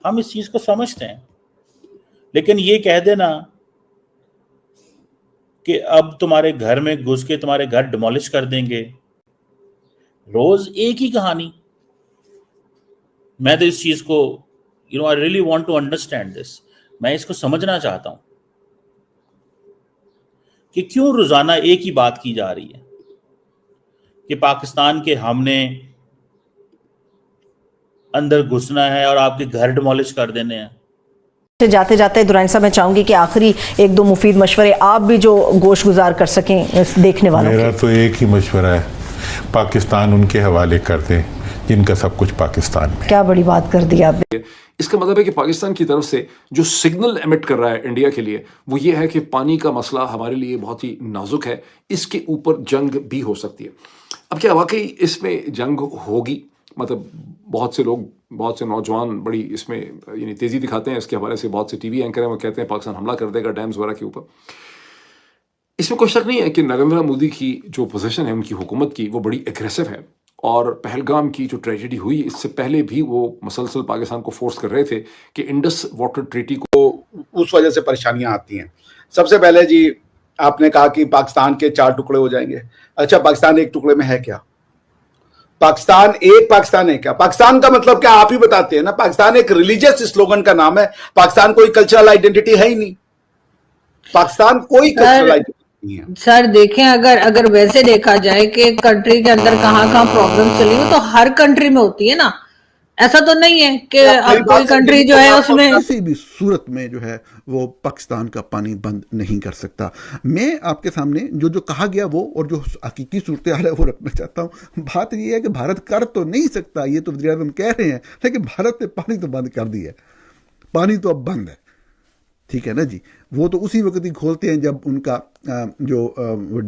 ہم اس چیز کو سمجھتے ہیں، لیکن یہ کہہ دینا کہ اب تمہارے گھر میں گھس کے تمہارے گھر ڈیمولش کر دیں گے، روز ایک ہی کہانی. میں تو اس چیز کو I really want to understand this. میں اس کو سمجھنا چاہتا ہوں کہ کیوں روزانہ ایک ہی بات کی جا رہی ہے کہ پاکستان کے ہم نے اندر گھسنا ہے اور آپ کے گھر ڈیمولش کر دینے ہیں. جاتے جاتے درانی صاحب میں چاہوں گی کہ آخری ایک دو مفید مشورے آپ بھی جو گوش گزار کر سکیں دیکھنے والوں. میرا تو ایک ہی مشورہ ہے، پاکستان ان کے حوالے کر دیں جن کا سب کچھ پاکستان میں. کیا بڑی بات کر دی آپ نے. اس کا مطلب ہے کہ پاکستان کی طرف سے جو سگنل ایمٹ کر رہا ہے انڈیا کے لیے وہ یہ ہے کہ پانی کا مسئلہ ہمارے لیے بہت ہی نازک ہے، اس کے اوپر جنگ بھی ہو سکتی ہے. اب کیا واقعی اس میں جنگ ہوگی؟ مطلب بہت سے لوگ، بہت سے نوجوان بڑی اس میں تیزی دکھاتے ہیں اس کے حوالے سے. بہت سے ٹی وی اینکر ہیں وہ کہتے ہیں پاکستان حملہ کر دے گا ڈیمز وغیرہ کے اوپر. اس میں کوئی شک نہیں ہے کہ نریندر مودی کی جو پوزیشن ہے ان کی حکومت کی وہ بڑی اگریسو ہے، اور پہلگام کی جو ٹریجڈی ہوئی اس سے پہلے بھی وہ مسلسل پاکستان کو فورس کر رہے تھے کہ انڈس واٹر ٹریٹی کو، اس وجہ سے پریشانیاں آتی ہیں. سب سے پہلے جی آپ نے کہا کہ پاکستان کے 4 ٹکڑے ہو جائیں گے. اچھا پاکستان ایک ٹکڑے میں ہے کیا؟ پاکستان ہے کیا؟ پاکستان کا مطلب کیا آپ ہی بتاتے ہیں نا. پاکستان ایک ریلیجیس سلوگن کا نام ہے. پاکستان کوئی کلچرل آئیڈینٹی ہے ہی نہیں. پاکستان کوئی کلچرل آئیڈینٹی. سر دیکھیں اگر ویسے دیکھا جائے کہ کنٹری کے اندر کہاں پرابلم چلی ہو تو ہر کنٹری میں ہوتی ہے نا. ایسا تو نہیں ہے کہ اب کوئی کنٹری جو ہے اس میں کسی بھی صورت میں جو ہے وہ پاکستان کا پانی بند نہیں کر سکتا. میں آپ کے سامنے جو کہا گیا وہ اور جو حقیقی صورتحال ہے وہ رکھنا چاہتا ہوں. بات یہ ہے کہ بھارت کر تو نہیں سکتا، یہ تو وزیر اعظم کہہ رہے ہیں، لیکن بھارت نے پانی تو بند کر دیا ہے. پانی تو اب بند ہے، ٹھیک ہے نا جی. وہ تو اسی وقت ہی کھولتے ہیں جب ان کا جو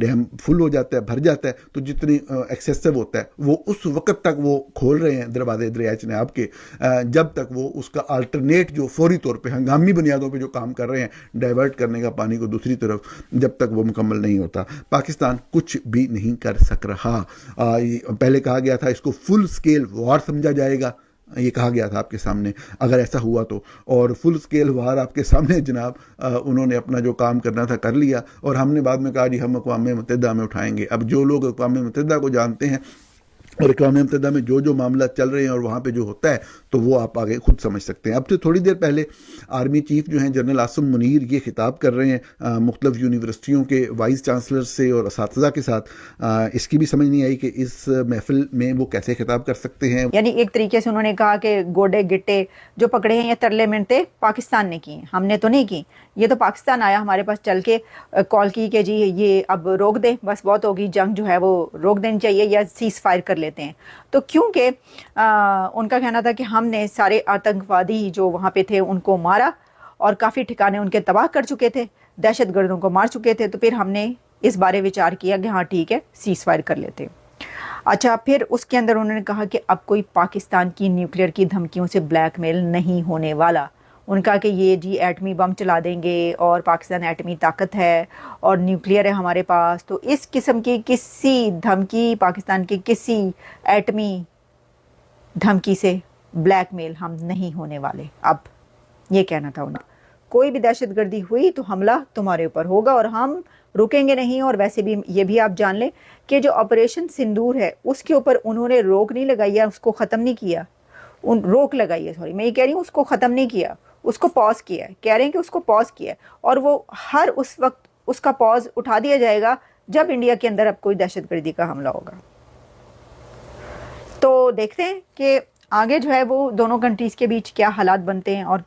ڈیم فل ہو جاتا ہے، بھر جاتا ہے، تو جتنی ایکسیسو ہوتا ہے وہ اس وقت تک وہ کھول رہے ہیں دروازے دریائے چناب کے، جب تک وہ اس کا آلٹرنیٹ جو فوری طور پہ ہنگامی بنیادوں پہ جو کام کر رہے ہیں ڈائیورٹ کرنے کا پانی کو دوسری طرف، جب تک وہ مکمل نہیں ہوتا پاکستان کچھ بھی نہیں کر سک رہا. پہلے کہا گیا تھا اس کو فل سکیل وار سمجھا جائے گا، یہ کہا گیا تھا آپ کے سامنے اگر ایسا ہوا تو، اور فل سکیل وار آپ کے سامنے جناب انہوں نے اپنا جو کام کرنا تھا کر لیا. اور ہم نے بعد میں کہا جی ہم اقوام متحدہ میں اٹھائیں گے. اب جو لوگ اقوام متحدہ کو جانتے ہیں اور اقوام متحدہ میں جو معاملات چل رہے ہیں اور وہاں پہ جو ہوتا ہے تو وہ آپ آگے خود سمجھ سکتے ہیں. اب سے تھوڑی دیر پہلے آرمی چیف جو ہیں جنرل عاصم منیر یہ خطاب کر رہے ہیں مختلف یونیورسٹیوں کے وائس چانسلر سے اور اساتذہ کے ساتھ. اس کی بھی سمجھ نہیں آئی کہ اس محفل میں وہ کیسے خطاب کر سکتے ہیں. یعنی ایک طریقے سے انہوں نے کہا کہ گوڈے گٹے جو پکڑے ہیں یہ ترلے منٹے پاکستان نے کی ہیں، ہم نے تو نہیں کی. یہ تو پاکستان آیا ہمارے پاس چل کے کال کی کہ جی یہ اب روک دیں، بس بہت ہوگی، جنگ جو ہے وہ روک دینی چاہیے یا سیز فائر کر لیتے ہیں. تو کیونکہ ان کا کہنا تھا کہ ہم نے سارے آتنکوادی جو وہاں پہ تھے ان کو مارا اور کافی ٹھکانے ان کے تباہ کر چکے تھے، دہشت گردوں کو مار چکے تھے، تو پھر ہم نے اس بارے وچار کیا کہ ہاں ٹھیک ہے سیز فائر کر لیتے. اچھا پھر اس کے اندر انہوں نے کہا کہ اب کوئی پاکستان کی نیوکلیئر کی دھمکیوں سے بلیک میل نہیں ہونے والا. ان کا کہ یہ جی ایٹمی بم چلا دیں گے اور پاکستان ایٹمی طاقت ہے اور نیوکلیئر ہے ہمارے پاس، تو اس قسم کی کسی دھمکی، پاکستان کی کسی ایٹمی دھمکی سے بلیک میل ہم نہیں ہونے والے. اب یہ کہنا تھا انہیں، کوئی بھی دہشت گردی ہوئی تو حملہ تمہارے اوپر ہوگا اور ہم رکیں گے نہیں. اور ویسے بھی یہ بھی آپ جان لیں کہ جو آپریشن سندور ہے اس کے اوپر انہوں نے روک نہیں لگائی ہے، اس کو ختم نہیں کیا. روک لگائی ہے، سوری میں یہ کہہ رہی ہوں، اس کو ختم نہیں کیا، اس کو پاز کیا ہے. کہہ رہے ہیں کہ اس کو پاز کیا ہے اور وہ ہر اس وقت اس کا پاز اٹھا دیا جائے گا جب انڈیا کے اندر اب کوئی دہشت گردی کا حملہ ہوگا. تو دیکھتے ہیں کہ آگے جو ہے وہ دونوں کنٹریز کے بیچ کیا حالات بنتے ہیں اور